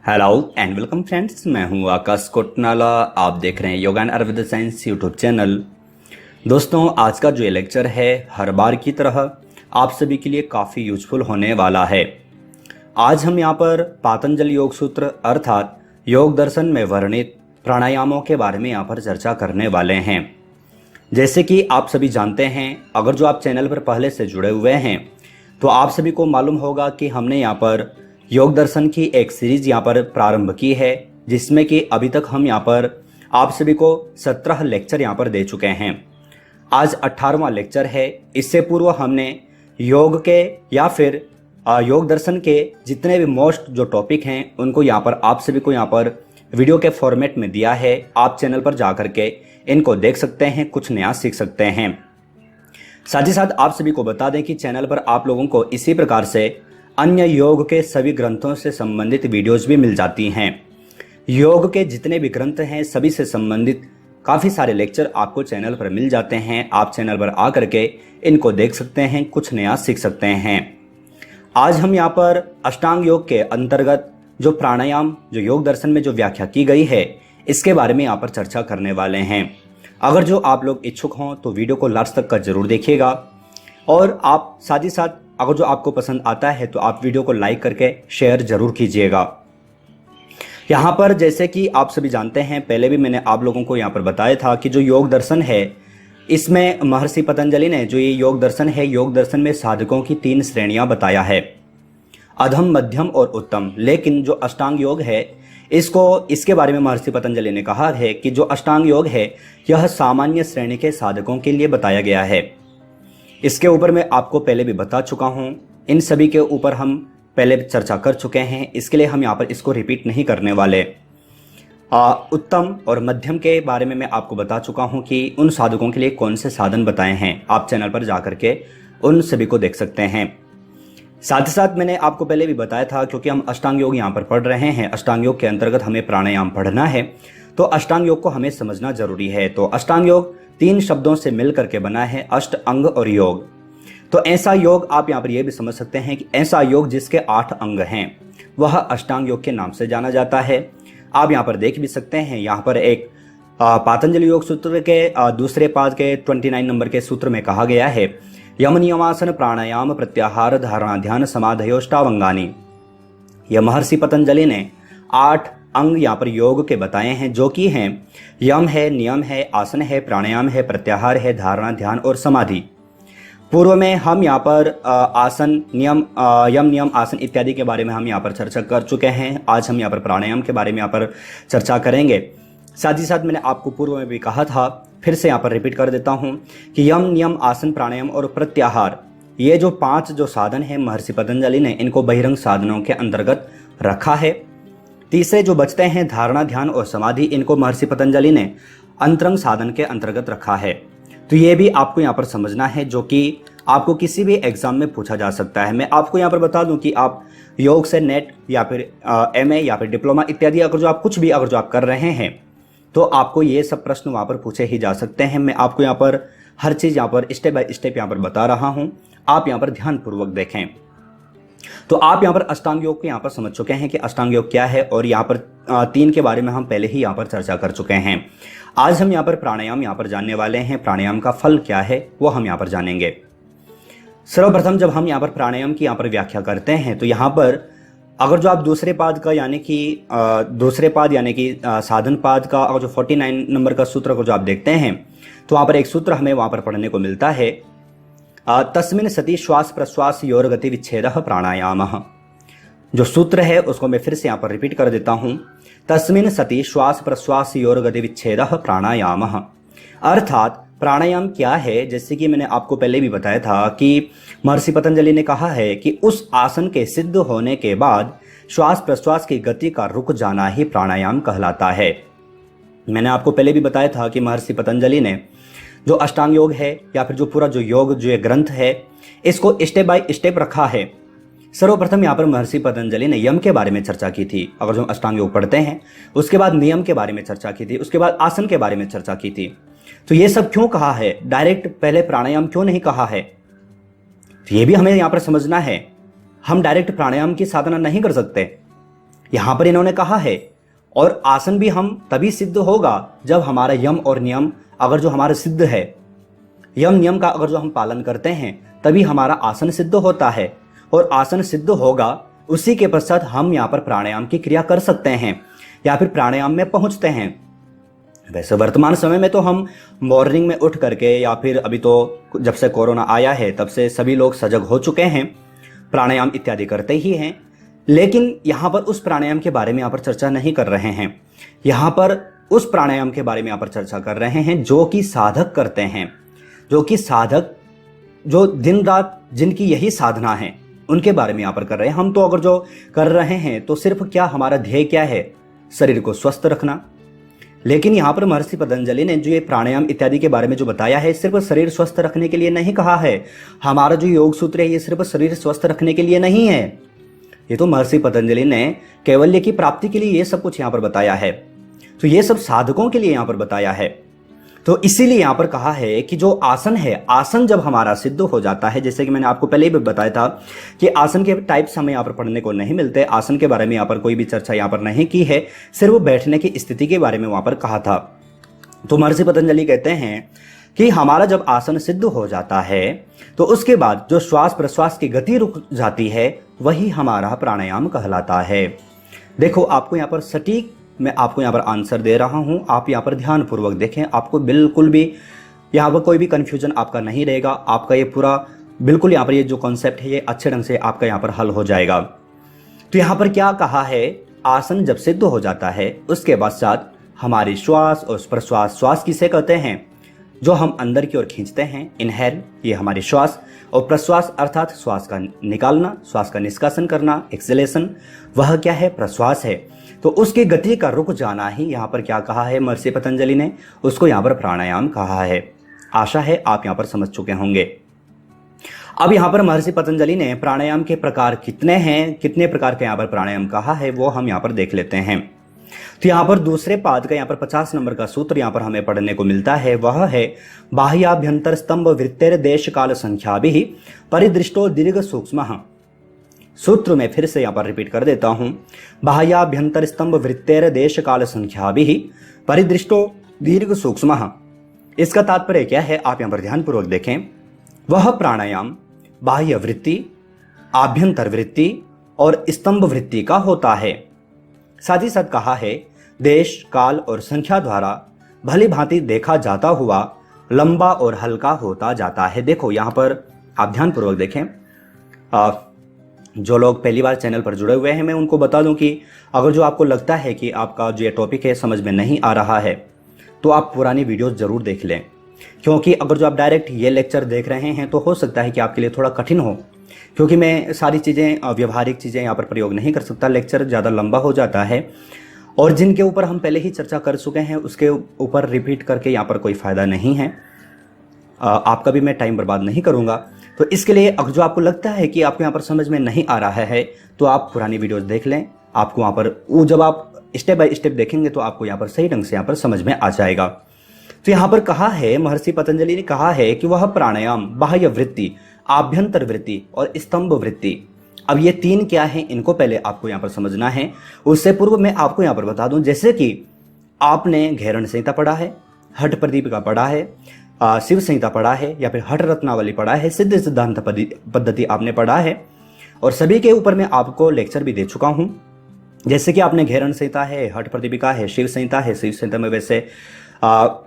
Hello and welcome friends, मैं हूं आकाश कोटनाला। आप देख रहे हैं yoga and Ayurveda science YouTube channel. दोस्तों, आज का जो ये लेक्चर है हर बार की तरह आप सभी के लिए काफ़ी यूजफुल होने वाला है। आज हम यहाँ पर पातंजलि योग सूत्र अर्थात योग दर्शन में वर्णित प्राणायामों के बारे में यहाँ पर चर्चा करने वाले हैं। जैसे कि आप सभी जानते हैं, अगर जो आप चैनल पर पहले से जुड़े हुए हैं तो आप सभी को मालूम होगा कि हमने यहाँ पर योग दर्शन की एक सीरीज यहाँ पर प्रारंभ की है, जिसमें कि अभी तक हम यहाँ पर आप सभी को 17 लेक्चर यहाँ पर दे चुके हैं। आज 18वां लेक्चर है। इससे पूर्व हमने योग के या फिर योग दर्शन के जितने भी मोस्ट जो टॉपिक हैं उनको यहाँ पर आप सभी को यहाँ पर वीडियो के फॉर्मेट में दिया है। आप चैनल पर जा करके इनको देख सकते हैं, कुछ नया सीख सकते हैं। साथ ही साथ आप सभी को बता दें कि चैनल पर आप लोगों को इसी प्रकार से अन्य योग के सभी ग्रंथों से संबंधित वीडियोस भी मिल जाती हैं। योग के जितने भी ग्रंथ हैं सभी से संबंधित काफ़ी सारे लेक्चर आपको चैनल पर मिल जाते हैं। आप चैनल पर आकर के इनको देख सकते हैं, कुछ नया सीख सकते हैं। आज हम यहाँ पर अष्टांग योग के अंतर्गत जो प्राणायाम जो योग दर्शन में जो व्याख्या की गई है इसके बारे में यहाँ पर चर्चा करने वाले हैं। अगर जो आप लोग इच्छुक हों तो वीडियो को लास्ट तक का जरूर देखिएगा, और आप साथ ही साथ अगर जो आपको पसंद आता है तो आप वीडियो को लाइक करके शेयर जरूर कीजिएगा। यहाँ पर जैसे कि आप सभी जानते हैं, पहले भी मैंने आप लोगों को यहाँ पर बताया था कि जो योग दर्शन है इसमें महर्षि पतंजलि ने जो ये योग दर्शन है, योग दर्शन में साधकों की 3 श्रेणियां बताया है, अधम, मध्यम और उत्तम। लेकिन जो अष्टांग योग है इसके बारे में महर्षि पतंजलि ने कहा है कि जो अष्टांग योग है यह सामान्य श्रेणी के साधकों के लिए बताया गया है। इसके ऊपर मैं आपको पहले भी बता चुका हूं, इन सभी के ऊपर हम पहले चर्चा कर चुके हैं, इसके लिए हम यहाँ पर इसको रिपीट नहीं करने वाले। उत्तम और मध्यम के बारे में मैं आपको बता चुका हूं कि उन साधकों के लिए कौन से साधन बताए हैं। आप चैनल पर जाकर के उन सभी को देख सकते हैं। साथ ही साथ मैंने आपको पहले भी बताया था, क्योंकि हम अष्टांग योग यहाँ पर पढ़ रहे हैं, अष्टांग योग के अंतर्गत हमें प्राणायाम पढ़ना है, तो अष्टांग योग को हमें समझना जरूरी है। तो अष्टांग योग 3 शब्दों से मिल करके बना है, अष्ट, अंग और योग। तो ऐसा योग आप यहाँ पर यह भी समझ सकते हैं कि ऐसा योग जिसके 8 अंग हैं वह अष्टांग योग के नाम से जाना जाता है। आप यहाँ पर देख भी सकते हैं, यहाँ पर एक पातंजलि योग सूत्र के दूसरे पाद के 29 नंबर के सूत्र में कहा गया है, यम नियमासन प्राणायाम प्रत्याहार धारणा ध्यान समाधयोष्टावंगानी। यह महर्षि पतंजलि ने 8 अंग यहाँ पर योग के बताए हैं, जो कि हैं यम है, नियम है, आसन है, प्राणायाम है, प्रत्याहार है, धारणा, ध्यान और समाधि। पूर्व में हम यहाँ पर आसन, नियम, यम, नियम, आसन इत्यादि के बारे में हम यहाँ पर चर्चा कर चुके हैं। आज हम यहाँ पर प्राणायाम के बारे में यहाँ पर चर्चा करेंगे। साथ ही साथ मैंने आपको पूर्व में भी कहा था, फिर से यहाँ पर रिपीट कर देता हूँ कि यम, नियम, आसन, प्राणायाम और प्रत्याहार, ये जो 5 जो साधन है महर्षि पतंजलि ने इनको बहिरंग साधनों के अंतर्गत रखा है। तीसरे जो बचते हैं धारणा, ध्यान और समाधि, इनको महर्षि पतंजलि ने अंतरंग साधन के अंतर्गत रखा है। तो ये भी आपको यहाँ पर समझना है, जो कि आपको किसी भी एग्जाम में पूछा जा सकता है। मैं आपको यहाँ पर बता दूं कि आप योग से नेट या फिर MA या फिर डिप्लोमा इत्यादि अगर जो आप कुछ भी अगर जो आप कर रहे हैं तो आपको ये सब प्रश्न वहाँ पर पूछे ही जा सकते हैं। मैं आपको यहाँ पर हर चीज़ यहाँ पर स्टेप बाय स्टेप यहाँ पर बता रहा हूँ, आप यहाँ पर ध्यानपूर्वक देखें। तो आप यहाँ पर अष्टांग योग को यहाँ पर समझ चुके हैं कि अष्टांग योग क्या है, और यहाँ पर 3 के बारे में हम पहले ही यहाँ पर चर्चा कर चुके हैं। आज हम यहाँ पर प्राणायाम यहाँ पर जानने वाले हैं। प्राणायाम का फल क्या है वो हम यहाँ पर जानेंगे। सर्वप्रथम जब हम यहाँ पर प्राणायाम की यहाँ पर व्याख्या करते हैं तो यहाँ पर अगर जो आप दूसरे पाद का यानी कि साधन पाद का अगर जो 49 नंबर का सूत्र को जो आप देखते हैं तो वहाँ पर एक सूत्र हमें वहाँ पर पढ़ने को मिलता है, तस्मिन् सति श्वास प्रश्वास योर गति विच्छेदः प्राणायामः। जो सूत्र है उसको मैं फिर से यहाँ पर रिपीट कर देता हूँ, तस्मिन् सति श्वास प्रश्वास योर गति विच्छेदः प्राणायामः। अर्थात प्राणायाम क्या है, जैसे कि मैंने आपको पहले भी बताया था कि महर्षि पतंजलि ने कहा है कि उस आसन के सिद्ध होने के बाद श्वास प्रश्वास की गति का रुक जाना ही प्राणायाम कहलाता है। मैंने आपको पहले भी बताया था कि महर्षि पतंजलि ने जो अष्टांग योग है या फिर जो पूरा जो योग जो ये ग्रंथ है इसको स्टेप बाय स्टेप रखा है। सर्वप्रथम यहाँ पर महर्षि पतंजलि ने यम के बारे में चर्चा की थी, अगर जो हम अष्टांग योग पढ़ते हैं। उसके बाद नियम के बारे में चर्चा की थी, उसके बाद आसन के बारे में चर्चा की थी। तो ये सब क्यों कहा है, डायरेक्ट पहले प्राणायाम क्यों नहीं कहा है, तो ये भी हमें यहाँ पर समझना है। हम डायरेक्ट प्राणायाम की साधना नहीं कर सकते। यहां पर इन्होंने कहा है। और आसन भी हम तभी सिद्ध होगा जब हमारा यम और नियम अगर जो हमारा सिद्ध है, यम नियम का अगर जो हम पालन करते हैं तभी हमारा आसन सिद्ध होता है। और आसन सिद्ध होगा उसी के पश्चात हम यहाँ पर प्राणायाम की क्रिया कर सकते हैं या फिर प्राणायाम में पहुंचते हैं। वैसे वर्तमान समय में तो हम मॉर्निंग में उठ करके या फिर अभी तो जब से कोरोना आया है तब से सभी लोग सजग हो चुके हैं, प्राणायाम इत्यादि करते ही हैं। लेकिन यहाँ पर उस प्राणायाम के बारे में यहाँ पर चर्चा नहीं कर रहे हैं। यहाँ पर उस प्राणायाम के बारे में यहाँ पर चर्चा कर रहे हैं जो कि साधक करते हैं, जो कि साधक जो दिन रात जिनकी यही साधना है उनके बारे में यहाँ पर कर रहे हैं। हम तो अगर जो कर रहे हैं तो सिर्फ क्या हमारा ध्येय क्या है, शरीर को स्वस्थ रखना। लेकिन यहाँ पर महर्षि पतंजलि ने जो ये प्राणायाम इत्यादि के बारे में जो बताया है सिर्फ शरीर स्वस्थ रखने के लिए नहीं कहा है। हमारा जो योग सूत्र है ये सिर्फ शरीर स्वस्थ रखने के लिए नहीं है। ये तो महर्षि पतंजलि ने कैवल्य की प्राप्ति के लिए ये सब कुछ यहाँ पर बताया है। तो ये सब साधकों के लिए यहाँ पर बताया है। तो इसीलिए यहाँ पर कहा है कि जो आसन है, आसन जब हमारा सिद्ध हो जाता है, जैसे कि मैंने आपको पहले ही बताया था कि आसन के टाइप्स हमें यहाँ पर पढ़ने को नहीं मिलते। आसन के बारे में यहाँ पर कोई भी चर्चा यहाँ पर नहीं की है, सिर्फ बैठने की स्थिति के बारे में वहाँ पर कहा था। तो महर्षि पतंजलि कहते हैं कि हमारा जब आसन सिद्ध हो जाता है तो उसके बाद जो श्वास प्रश्वास की गति रुक जाती है वही हमारा प्राणायाम कहलाता है। देखो आपको यहाँ पर सटीक मैं आपको यहाँ पर आंसर दे रहा हूँ, आप यहाँ पर ध्यानपूर्वक देखें, आपको बिल्कुल भी यहाँ पर कोई भी कन्फ्यूजन आपका नहीं रहेगा। आपका ये पूरा बिल्कुल यहाँ पर ये जो कॉन्सेप्ट है ये अच्छे ढंग से आपका यहाँ पर हल हो जाएगा। तो यहाँ पर क्या कहा है, आसन जब सिद्ध हो जाता है उसके पश्चात हमारी श्वास और प्रश्वास, श्वास किसे कहते हैं, जो हम अंदर की ओर खींचते हैं, इनहेल, ये हमारी श्वास, और प्रश्वास अर्थात श्वास का निकालना, श्वास का निष्कासन करना, एक्सलेशन, वह क्या है, प्रश्वास है। तो उसकी गति का रुक जाना ही यहाँ पर क्या कहा है महर्षि पतंजलि ने, उसको यहाँ पर प्राणायाम कहा है। आशा है आप यहाँ पर समझ चुके होंगे। अब यहाँ पर महर्षि पतंजलि ने प्राणायाम के प्रकार कितने हैं, कितने प्रकार के यहाँ पर प्राणायाम कहा है वो हम यहाँ पर देख लेते हैं। तो यहाँ पर दूसरे पाद का यहाँ पर 50 नंबर का सूत्र यहाँ पर हमें पढ़ने को मिलता है, वह है बाह्याभ्यंतर स्तंभ वृत्तेर देश काल संख्या भी परिदृष्टो दीर्घ सूक्ष्म। सूत्र में फिर से यहाँ पर रिपीट कर देता हूं, बाह्याभ्यंतर स्तंभ वृत्तेर देश काल संख्या भी परिदृष्टो दीर्घ सूक्ष्म। इसका तात्पर्य क्या है आप यहाँ पर ध्यानपूर्वक देखें। वह प्राणायाम बाह्य वृत्ति, आभ्यंतर वृत्ति और स्तंभ वृत्ति का होता है। साथ ही साथ कहा है देश काल और संख्या द्वारा भली भांति देखा जाता हुआ लंबा और हल्का होता जाता है। देखो यहाँ पर आप ध्यानपूर्वक देखें, जो लोग पहली बार चैनल पर जुड़े हुए हैं मैं उनको बता दूं कि अगर जो आपको लगता है कि आपका जो ये टॉपिक है समझ में नहीं आ रहा है तो आप पुरानी वीडियोस जरूर देख लें, क्योंकि अगर जो आप डायरेक्ट ये लेक्चर देख रहे हैं तो हो सकता है कि आपके लिए थोड़ा कठिन हो, क्योंकि मैं सारी चीज़ें व्यवहारिक चीज़ें यहाँ पर प्रयोग नहीं कर सकता, लेक्चर ज़्यादा लंबा हो जाता है और जिनके ऊपर हम पहले ही चर्चा कर चुके हैं उसके ऊपर रिपीट करके यहाँ पर कोई फ़ायदा नहीं है। आपका भी मैं टाइम बर्बाद नहीं करूँगा। तो इसके लिए अगर जो आपको लगता है कि आपको यहाँ पर समझ में नहीं आ रहा है तो आप पुरानी वीडियोस देख लें, आपको वहाँ पर वो जब आप स्टेप बाय स्टेप देखेंगे तो आपको यहाँ पर सही ढंग से यहाँ पर समझ में आ जाएगा। तो यहाँ पर कहा है महर्षि पतंजलि ने कहा है कि वह प्राणायाम बाह्य वृत्ति, आभ्यंतर वृत्ति और स्तंभ वृत्ति। अब ये तीन क्या है इनको पहले आपको यहाँ पर समझना है। उससे पूर्व मैं आपको यहाँ पर बता दूं, जैसे कि आपने घेरण संहिता पढ़ा है, हठ प्रदीपिका पढ़ा है, शिव संहिता पढ़ा है या फिर हठ रत्नावली पढ़ा है, सिद्ध सिद्धांत पद्धति आपने पढ़ा है और सभी के ऊपर मैं आपको लेक्चर भी दे चुका हूं। जैसे कि आपने घेरण संहिता है, हठ प्रदीपिका है, शिव संहिता है, शिव संहिता में वैसे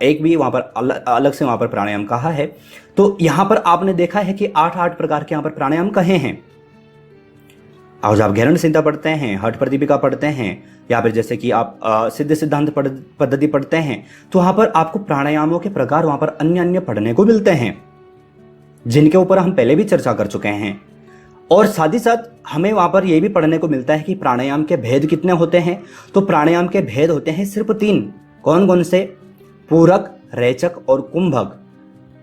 एक भी वहां पर अलग से वहां पर प्राणायाम कहा है। तो यहां पर आपने देखा है कि 8 प्रकार के यहां पर प्राणायाम कहे हैं। और जब आप घेरण संहिता पढ़ते हैं, हठ प्रदीपिका पढ़ते हैं या फिर जैसे कि आप सिद्ध सिद्धांत पद्धति पढ़ते हैं तो वहां पर आपको प्राणायामों के प्रकार वहां पर अन्य अन्य पढ़ने को मिलते हैं, जिनके ऊपर हम पहले भी चर्चा कर चुके हैं। और साथ ही साथ हमें वहां पर यह भी पढ़ने को मिलता है कि प्राणायाम के भेद कितने होते हैं। तो प्राणायाम के भेद होते हैं सिर्फ 3। कौन कौन से? पूरक, रेचक और कुंभक।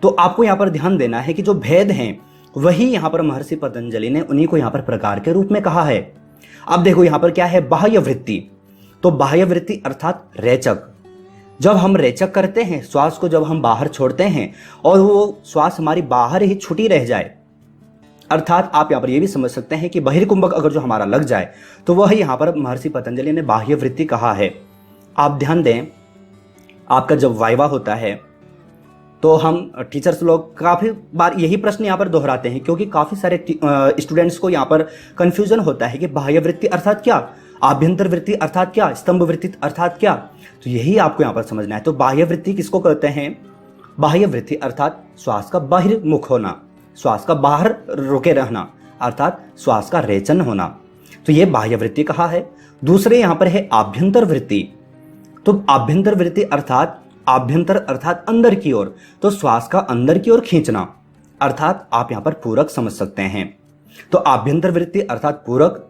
तो आपको यहाँ पर ध्यान देना है कि जो भेद हैं वही यहाँ पर महर्षि पतंजलि ने उन्हीं को यहाँ पर प्रकार के रूप में कहा है। अब देखो यहाँ पर क्या है, बाह्य वृत्ति। तो बाह्य वृत्ति अर्थात रेचक। जब हम रेचक करते हैं, श्वास को जब हम बाहर छोड़ते हैं और वो श्वास हमारी बाहर ही छुटी रह जाए, अर्थात आप यहाँ पर ये भी समझ सकते हैं कि बहिर्कुंभक अगर जो हमारा लग जाए तो वह यहाँ पर महर्षि पतंजलि ने बाह्य वृत्ति कहा है। आप ध्यान दें, आपका जब वाइवा होता है तो हम टीचर्स लोग काफ़ी बार यही प्रश्न यहाँ पर दोहराते हैं, क्योंकि काफ़ी सारे स्टूडेंट्स को यहाँ पर कंफ्यूजन होता है कि बाह्य वृत्ति अर्थात क्या, आभ्यंतर वृत्ति अर्थात क्या, स्तंभ वृत्ति अर्थात क्या। तो यही आपको यहाँ पर समझना है। तो बाह्य वृत्ति किसको कहते हैं? बाह्य वृत्ति अर्थात श्वास का बहिर्मुख होना, श्वास का बाहर रुके रहना, अर्थात श्वास का रेचन होना, तो ये बाह्य वृत्ति कहा है। दूसरे यहाँ पर है आभ्यंतर वृत्ति। तो आभ्यंतर वृत्ति अर्थात आभ्यंतर अर्थात अंदर की ओर, तो श्वास का अंदर की ओर खींचना, अर्थात आप यहाँ पर पूरक समझ सकते हैं। तो आभ्यंतर वृत्ति अर्थात पूरक।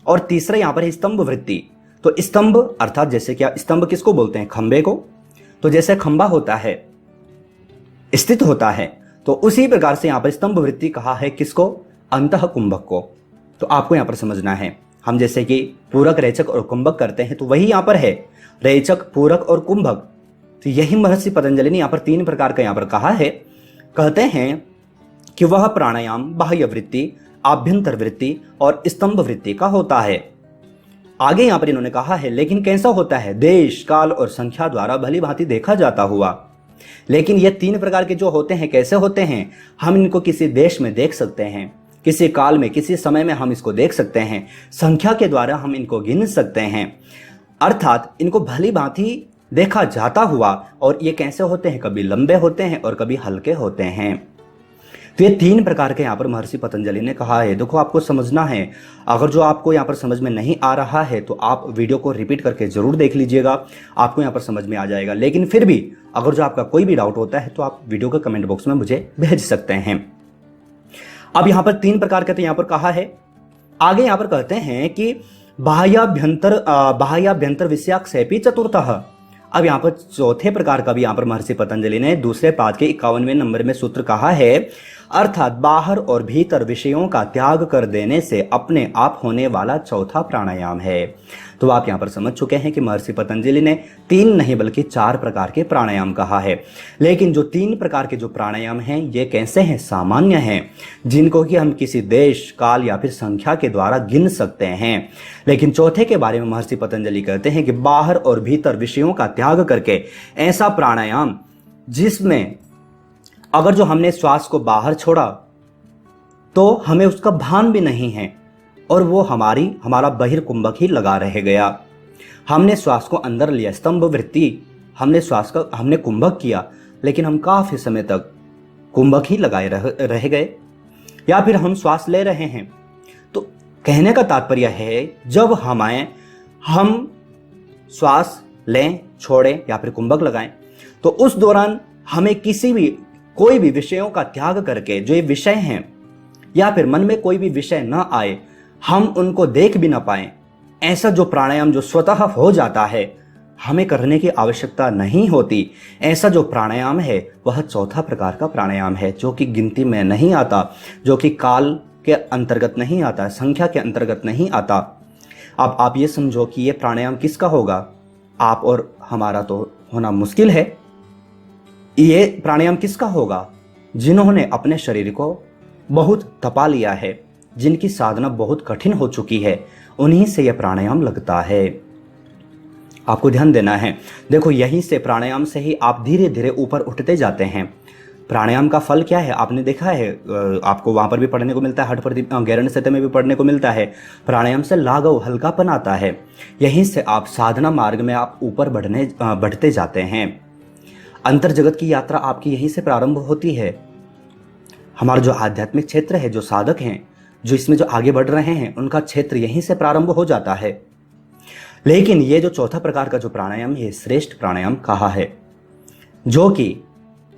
और तीसरा यहाँ पर है स्तंभ वृत्ति। तो स्तंभ अर्थात जैसे क्या, स्तंभ किसको बोलते हैं? खंबे को। तो जैसे खंबा होता है, स्थित होता है, तो उसी प्रकार से यहाँ पर स्तंभ वृत्ति कहा है किसको? अंतः कुंभक को। तो आपको यहाँ पर समझना है, हम जैसे कि पूरक, रेचक और कुंभक करते हैं, तो वही यहाँ पर है रेचक, पूरक और कुंभक। तो यही महर्षि पतंजलि ने यहाँ पर 3 प्रकार का यहाँ पर कहा है। कहते हैं कि वह प्राणायाम बाह्य वृत्ति, आभ्यंतर वृत्ति और स्तंभ वृत्ति का होता है। आगे यहाँ पर इन्होंने कहा है, लेकिन कैसा होता है? देश, काल और संख्या द्वारा भली भांति देखा जाता हुआ। लेकिन ये 3 प्रकार के जो होते हैं कैसे होते हैं? हम इनको किसी देश में देख सकते हैं, किसी काल में, किसी समय में हम इसको देख सकते हैं, संख्या के द्वारा हम इनको गिन सकते हैं, अर्थात इनको भली भांति देखा जाता हुआ। और ये कैसे होते हैं? कभी लंबे होते हैं और कभी हल्के होते हैं। तो ये 3 प्रकार के यहाँ पर महर्षि पतंजलि ने कहा है। देखो, आपको समझना है, अगर जो आपको यहाँ पर समझ में नहीं आ रहा है तो आप वीडियो को रिपीट करके जरूर देख लीजिएगा, आपको यहाँ पर समझ में आ जाएगा। लेकिन फिर भी अगर जो आपका कोई भी डाउट होता है तो आप वीडियो के कमेंट बॉक्स में मुझे भेज सकते हैं। अब यहाँ पर 3 प्रकार के तो यहाँ पर कहा है। आगे यहाँ पर कहते हैं कि बाह्याभ्यंतर विषयाक्षेपी चतुर्थः। अब यहाँ पर चौथे प्रकार का भी यहाँ पर महर्षि पतंजलि ने दूसरे पाद के 51वें नंबर में सूत्र कहा है, अर्थात बाहर और भीतर विषयों का त्याग कर देने से अपने आप होने वाला चौथा प्राणायाम है। तो आप यहाँ पर समझ चुके हैं कि महर्षि पतंजलि ने 3 नहीं बल्कि 4 प्रकार के प्राणायाम कहा है। लेकिन जो 3 प्रकार के जो प्राणायाम हैं ये कैसे हैं? सामान्य हैं, जिनको कि हम किसी देश, काल या फिर संख्या के द्वारा गिन सकते हैं। लेकिन चौथे के बारे में महर्षि पतंजलि कहते हैं कि बाहर और भीतर विषयों का त्याग करके ऐसा प्राणायाम जिसमें अगर जो हमने श्वास को बाहर छोड़ा तो हमें उसका भान भी नहीं है और वो हमारा बहिर्कुंभक ही लगा रह गया। हमने श्वास को अंदर लिया, स्तंभ वृत्ति, हमने कुंभक किया, लेकिन हम काफी समय तक कुंभक ही लगाए रह गए, या फिर हम श्वास ले रहे हैं। तो कहने का तात्पर्य है, जब हम श्वास लें, छोड़ें या फिर कुंभक लगाएं, तो उस दौरान हमें कोई भी विषयों का त्याग करके, जो ये विषय हैं या फिर मन में कोई भी विषय न आए, हम उनको देख भी ना पाए, ऐसा जो प्राणायाम जो स्वतः हो जाता है, हमें करने की आवश्यकता नहीं होती, ऐसा जो प्राणायाम है वह चौथा प्रकार का प्राणायाम है, जो कि गिनती में नहीं आता, जो कि काल के अंतर्गत नहीं आता, संख्या के अंतर्गत नहीं आता। अब आप ये समझो कि ये प्राणायाम किसका होगा? आप और हमारा तो होना मुश्किल है। ये प्राणायाम किसका होगा? जिन्होंने अपने शरीर को बहुत तपा लिया है, जिनकी साधना बहुत कठिन हो चुकी है, उन्हीं से यह प्राणायाम लगता है। आपको ध्यान देना है। देखो, यहीं से प्राणायाम से ही आप धीरे धीरे ऊपर उठते जाते हैं। प्राणायाम का फल क्या है? आपने देखा है, आपको वहां पर भी पढ़ने को मिलता है, हठ प्रदीप गैरण सत्य में भी पढ़ने को मिलता है। प्राणायाम से लाघव, हल्कापन आता है। यहीं से आप साधना मार्ग में आप ऊपर बढ़ते जाते हैं। अंतर जगत की यात्रा आपकी यहीं से प्रारंभ होती है। हमारा जो आध्यात्मिक क्षेत्र है, जो साधक हैं, जो इसमें जो आगे बढ़ रहे हैं, उनका क्षेत्र यहीं से प्रारंभ हो जाता है। लेकिन ये जो चौथा प्रकार का जो प्राणायाम है, श्रेष्ठ प्राणायाम कहा है, जो कि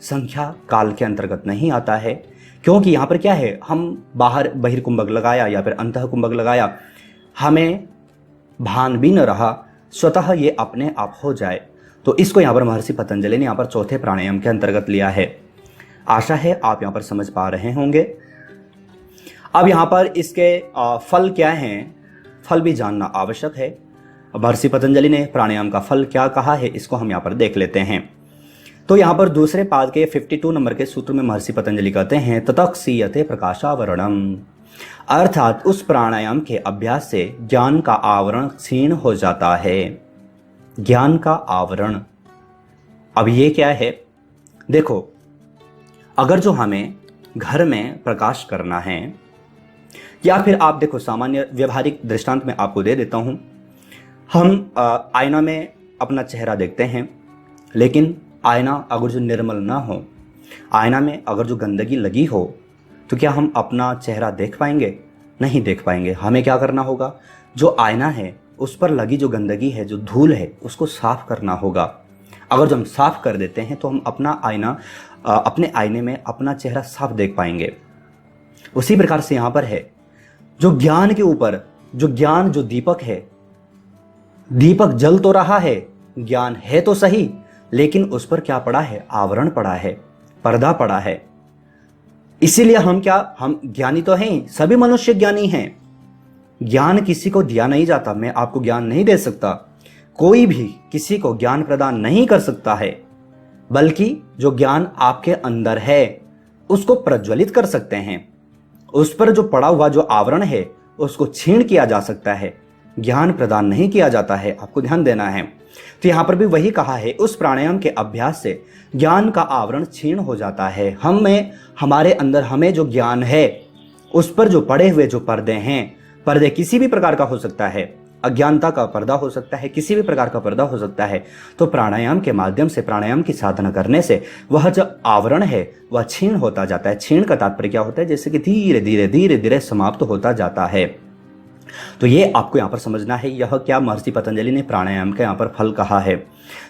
संख्या काल के अंतर्गत नहीं आता है। क्योंकि यहाँ पर क्या है, हम बाहर बहिर्कुंभक लगाया या फिर अंतः कुंभक लगाया, हमें भान भी न रहा, स्वतः ये अपने आप हो जाए। तो इसको यहाँ पर महर्षि पतंजलि ने यहाँ पर चौथे प्राणायाम के अंतर्गत लिया है। आशा है आप यहाँ पर समझ पा रहे होंगे। अब यहाँ पर इसके फल क्या हैं, फल भी जानना आवश्यक है। महर्षि पतंजलि ने प्राणायाम का फल क्या कहा है, इसको हम यहाँ पर देख लेते हैं। तो यहाँ पर दूसरे पाद के 52 नंबर के सूत्र में महर्षि पतंजलि कहते हैं ततक्षीयते प्रकाशावरणम, अर्थात उस प्राणायाम के अभ्यास से ज्ञान का आवरण क्षीण हो जाता है। ज्ञान का आवरण, अब ये क्या है? देखो, अगर जो हमें घर में प्रकाश करना है, या फिर आप देखो सामान्य व्यवहारिक दृष्टांत में आपको दे देता हूं, हम आईना में अपना चेहरा देखते हैं, लेकिन आईना अगर जो निर्मल ना हो, आईना में अगर जो गंदगी लगी हो, तो क्या हम अपना चेहरा देख पाएंगे? नहीं देख पाएंगे। हमें क्या करना होगा? जो आईना है उस पर लगी जो गंदगी है, जो धूल है, उसको साफ करना होगा। अगर जो हम साफ कर देते हैं तो हम अपने आईने में अपना चेहरा साफ देख पाएंगे। उसी प्रकार से यहां पर है, जो ज्ञान के ऊपर जो दीपक है, दीपक जल तो रहा है, ज्ञान है तो सही, लेकिन उस पर क्या पड़ा है? आवरण पड़ा है, पर्दा पड़ा है। इसीलिए हम ज्ञानी तो हैं, सभी मनुष्य ज्ञानी हैं। ज्ञान किसी को दिया नहीं जाता। मैं आपको ज्ञान नहीं दे सकता, कोई भी किसी को ज्ञान प्रदान नहीं कर सकता है, बल्कि जो ज्ञान आपके अंदर है उसको प्रज्वलित कर सकते हैं। उस पर जो पड़ा हुआ जो आवरण है उसको छीण किया जा सकता है, ज्ञान प्रदान नहीं किया जाता है। आपको ध्यान देना है। तो यहां पर भी वही कहा है, उस प्राणायाम के अभ्यास से ज्ञान का आवरण क्षीण हो जाता है। हमारे अंदर हमें जो ज्ञान है उस पर जो पड़े हुए जो पर्दे हैं, पर्दे किसी भी प्रकार का हो सकता है, अज्ञानता का पर्दा हो सकता है, किसी भी प्रकार का पर्दा हो सकता है, तो प्राणायाम के माध्यम से, प्राणायाम की साधना करने से वह जो आवरण है वह क्षीण होता जाता है। क्षीण का तात्पर्य क्या होता है? जैसे कि धीरे धीरे समाप्त होता जाता है। तो ये आपको यहाँ पर समझना है, यह क्या महर्षि पतंजलि ने प्राणायाम का यहाँ पर फल कहा है।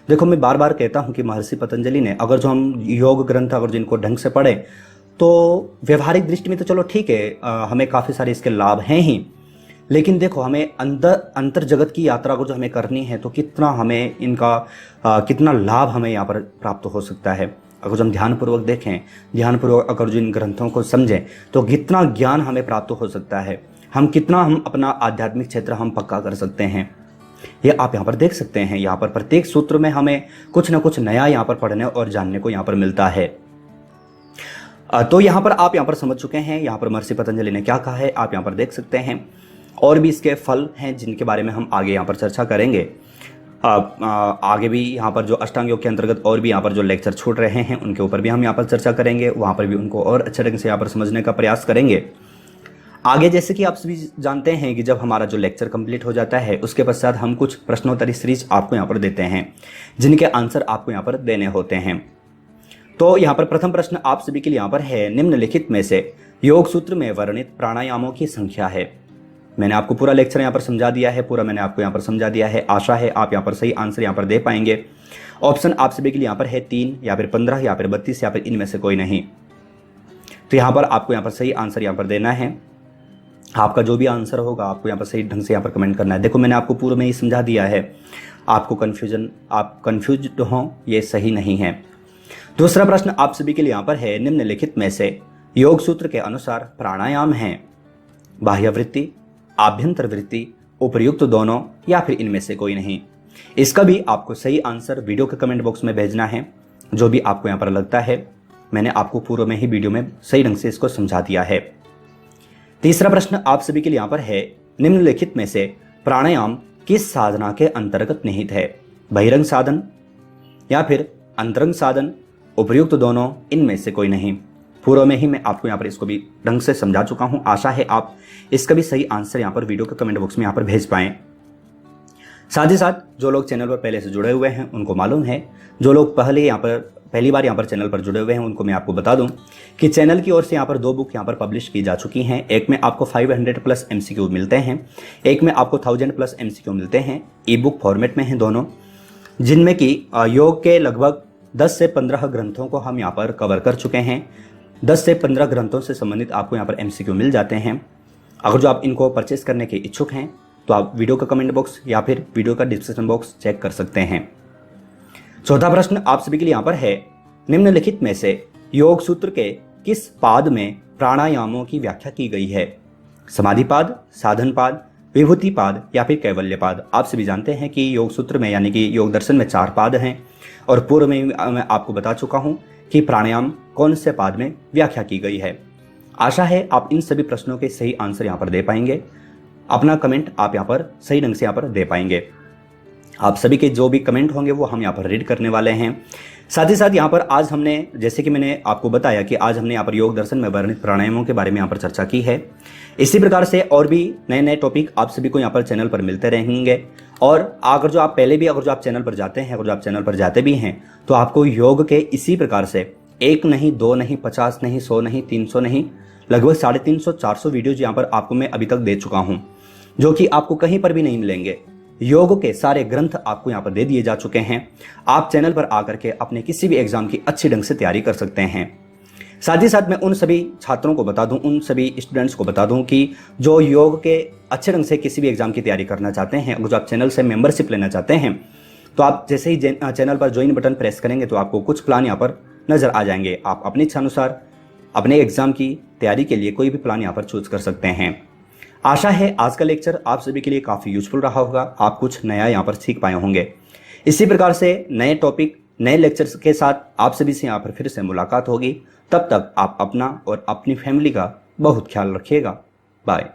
देखो, मैं बार बार कहता हूँ कि महर्षि पतंजलि ने, अगर जो हम योग ग्रंथ अगर जिनको ढंग से पढ़े तो व्यवहारिक दृष्टि में तो चलो ठीक है, हमें काफ़ी सारे इसके लाभ हैं ही, लेकिन देखो हमें अंतर जगत की यात्रा को जो हमें करनी है तो कितना हमें इनका कितना लाभ हमें यहाँ पर प्राप्त हो सकता है। अगर जो हम ध्यानपूर्वक देखें, ध्यानपूर्वक अगर जो इन ग्रंथों को समझें तो कितना ज्ञान हमें प्राप्त हो सकता है, हम अपना आध्यात्मिक क्षेत्र हम पक्का कर सकते हैं। ये आप यहाँ पर देख सकते हैं। यहाँ पर प्रत्येक सूत्र में हमें कुछ ना कुछ नया यहाँ पर पढ़ने और जानने को यहाँ पर मिलता है। तो यहाँ पर आप यहाँ पर समझ चुके हैं यहाँ पर महर्षि पतंजलि ने क्या कहा है, आप यहाँ पर देख सकते हैं। और भी इसके फल हैं जिनके बारे में हम आगे यहाँ पर चर्चा करेंगे। आगे भी यहाँ पर जो अष्टांग योग के अंतर्गत और भी यहाँ पर जो लेक्चर छूट रहे हैं उनके ऊपर भी हम यहाँ पर चर्चा करेंगे, वहाँ पर भी उनको और अच्छे ढंग से यहाँ पर समझने का प्रयास करेंगे। आगे जैसे कि आप सभी जानते हैं कि जब हमारा जो लेक्चर कंप्लीट हो जाता है उसके पश्चात हम कुछ प्रश्नोत्तरी सीरीज आपको यहाँ पर देते हैं, जिनके आंसर आपको यहाँ पर देने होते हैं। तो यहाँ पर प्रथम प्रश्न आप सभी के लिए यहाँ पर है, निम्नलिखित में से योग सूत्र में वर्णित प्राणायामों की संख्या है। मैंने आपको पूरा लेक्चर यहाँ पर समझा दिया है, पूरा मैंने आपको यहाँ पर समझा दिया है। आशा है आप यहाँ पर सही आंसर यहाँ पर दे पाएंगे। ऑप्शन आप सभी के लिए यहाँ पर है 3 या फिर 15 या फिर 32 या फिर इनमें से कोई नहीं। तो यहाँ पर आपको यहाँ पर सही आंसर यहाँ पर देना है। आपका जो भी आंसर होगा आपको यहाँ पर सही ढंग से यहाँ पर कमेंट करना है। देखो, मैंने आपको पूर्व में ही समझा दिया है, आपको आप कन्फ्यूज्ड हो, ये सही नहीं है। दूसरा प्रश्न आप सभी के लिए यहाँ पर है, निम्नलिखित में से योग सूत्र के अनुसार प्राणायाम है बाह्य वृत्ति, आभ्यंतर वृत्ति, उपर्युक्त दोनों या फिर इनमें से कोई नहीं। इसका भी आपको सही आंसर वीडियो के कमेंट बॉक्स में भेजना है। जो भी आपको यहाँ पर लगता है, मैंने आपको पूर्व में ही वीडियो में सही ढंग से इसको समझा दिया है। तीसरा प्रश्न आप सभी के लिए यहाँ पर है, निम्नलिखित में से प्राणायाम किस साधना के अंतर्गत निहित है? बहिरंग साधन या फिर अंतरंग साधन, उपर्युक्त दोनों, इनमें से कोई नहीं। पूर्व में ही मैं आपको यहाँ पर इसको भी ढंग से समझा चुका हूँ। आशा है आप इसका भी सही आंसर यहाँ पर वीडियो के कमेंट बॉक्स में यहाँ पर भेज पाएं। साथ ही साथ जो लोग चैनल पर पहले से जुड़े हुए हैं उनको मालूम है, जो लोग पहली बार यहाँ पर चैनल पर जुड़े हुए हैं उनको मैं आपको बता दूं कि चैनल की ओर से यहाँ पर 2 बुक यहाँ पर पब्लिश की जा चुकी हैं। एक में आपको 500+ MCQ मिलते हैं, एक में आपको 1000+ MCQ मिलते हैं। ई बुक फॉर्मेट में हैं दोनों, जिनमें कि योग के लगभग 10 से 15 ग्रंथों को हम यहाँ पर कवर कर चुके हैं। 10 से 15 ग्रंथों से संबंधित आपको यहाँ पर MCQ मिल जाते हैं। अगर जो आप इनको परचेस करने के इच्छुक हैं तो आप वीडियो का कमेंट बॉक्स या फिर वीडियो का डिस्क्रिप्शन बॉक्स चेक कर सकते हैं। चौथा प्रश्न आप सभी के लिए यहाँ पर है, निम्नलिखित में से योग सूत्र के किस पाद में प्राणायामों की व्याख्या की गई है? समाधि पाद, साधन पाद, विभूति पाद या फिर कैवल्य पाद। आप सभी जानते हैं कि योग सूत्र में यानी कि योग दर्शन में 4 पाद हैं। और पूर्व में मैं आपको बता चुका हूं कि प्राणायाम कौन से पाद में व्याख्या की गई है। आशा है आप इन सभी प्रश्नों के सही आंसर यहाँ पर दे पाएंगे। अपना कमेंट आप यहाँ पर सही ढंग से यहाँ पर दे पाएंगे। आप सभी के जो भी कमेंट होंगे वो हम यहाँ पर रीड करने वाले हैं। साथ ही साथ यहाँ पर आज हमने, जैसे कि मैंने आपको बताया कि आज हमने यहाँ पर योग दर्शन में वर्णित प्राणायामों के बारे में यहाँ पर चर्चा की है। इसी प्रकार से और भी नए नए टॉपिक आप सभी को यहाँ पर चैनल पर मिलते रहेंगे। और अगर जो आप चैनल पर जाते हैं, अगर जो आप चैनल पर जाते भी हैं, तो आपको योग के इसी प्रकार से 1 नहीं, 2 नहीं, 50 नहीं, 100 नहीं, 300 नहीं, लगभग 350-400 वीडियोज यहाँ पर आपको मैं अभी तक दे चुका हूँ, जो कि आपको कहीं पर भी नहीं मिलेंगे। योग के सारे ग्रंथ आपको यहाँ पर दे दिए जा चुके हैं। आप चैनल पर आकर के अपने किसी भी एग्जाम की अच्छी ढंग से तैयारी कर सकते हैं। साथ ही साथ मैं उन सभी छात्रों को बता दूं, उन सभी स्टूडेंट्स को बता दूं कि जो योग के अच्छे ढंग से किसी भी एग्जाम की तैयारी करना चाहते हैं, अगर जो आप चैनल से मेंबरशिप लेना चाहते हैं, तो आप जैसे ही चैनल पर ज्वाइन बटन प्रेस करेंगे तो आपको कुछ प्लान यहाँ पर नजर आ जाएंगे। आप अपनी इच्छा अनुसार अपने एग्जाम की तैयारी के लिए कोई भी प्लान यहाँ पर चूज कर सकते हैं। आशा है आज का लेक्चर आप सभी के लिए काफ़ी यूजफुल रहा होगा, आप कुछ नया यहाँ पर सीख पाए होंगे। इसी प्रकार से नए टॉपिक, नए लेक्चर्स के साथ आप सभी से यहाँ पर फिर से मुलाकात होगी। तब तक आप अपना और अपनी फैमिली का बहुत ख्याल रखिएगा। बाय।